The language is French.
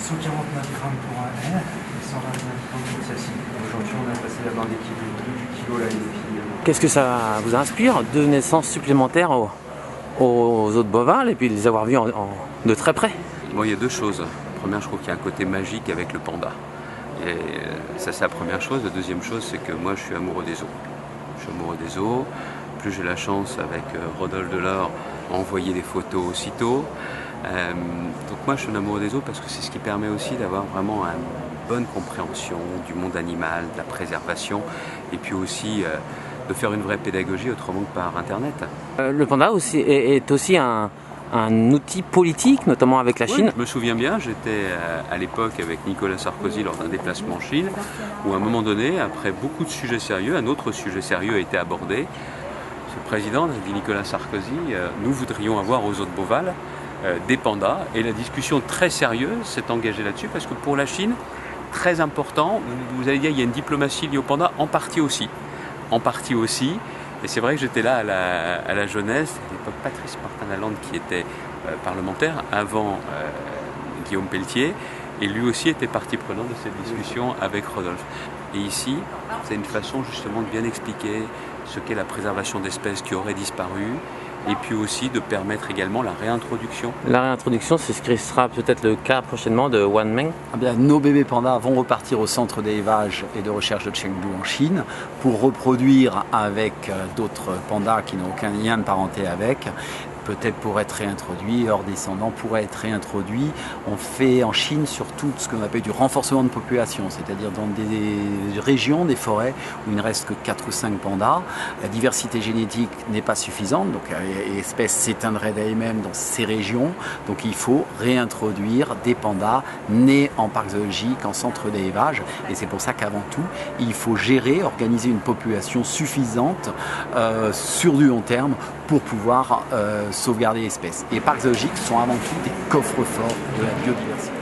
149 grammes pour un N et 129 grammes pour celle-ci. Aujourd'hui, on a passé la barre d'équilibre du kilo là, les filles. Qu'est-ce que ça vous inspire? Deux naissances supplémentaires aux autres bovins et puis les avoir vus de très près. Bon, il y a deux choses. La première, je trouve qu'il y a un côté magique avec le panda. Et ça, c'est la première chose. La deuxième chose, c'est que moi, je suis amoureux des zoos. Je suis amoureux des zoos. Plus j'ai la chance, avec Rodolphe Delors, d'envoyer des photos aussitôt. Donc moi, je suis un amoureux des zoos parce que c'est ce qui permet aussi d'avoir vraiment une bonne compréhension du monde animal, de la préservation, et puis aussi de faire une vraie pédagogie autrement que par Internet. Le panda aussi est aussi un outil politique, notamment avec la Chine. Oui, je me souviens bien, j'étais à l'époque avec Nicolas Sarkozy lors d'un déplacement en Chine, où à un moment donné, après beaucoup de sujets sérieux, un autre sujet sérieux a été abordé. Ce président, dit Nicolas Sarkozy, nous voudrions avoir aux autres Beauval des pandas, et la discussion très sérieuse s'est engagée là-dessus, parce que pour la Chine, très important, vous allez dire, il y a une diplomatie liée aux pandas, en partie aussi. Et c'est vrai que j'étais là à la jeunesse, à l'époque Patrice Martin-Lalande qui était parlementaire avant Guillaume Pelletier, et lui aussi était partie prenante de cette discussion avec Rodolphe. Et ici, c'est une façon justement de bien expliquer ce qu'est la préservation d'espèces qui auraient disparu, et puis aussi de permettre également la réintroduction. La réintroduction, c'est ce qui sera peut-être le cas prochainement de Wanmeng. Eh bien, nos bébés pandas vont repartir au centre d'élevage et de recherche de Chengdu en Chine pour reproduire avec d'autres pandas qui n'ont aucun lien de parenté avec. Peut-être pour être réintroduits, leurs descendants pourraient être réintroduits. On fait en Chine surtout ce qu'on appelle du renforcement de population, c'est-à-dire dans des régions, des forêts où il ne reste que 4 ou 5 pandas. La diversité génétique n'est pas suffisante, donc l'espèce s'éteindrait d'elle-même dans ces régions. Donc il faut réintroduire des pandas nés en parc zoologique, en centre d'élevage. Et c'est pour ça qu'avant tout, il faut gérer, organiser une population suffisante sur du long terme pour pouvoir sauvegarder l'espèce. Les parcs zoologiques sont avant tout des coffres-forts de la biodiversité.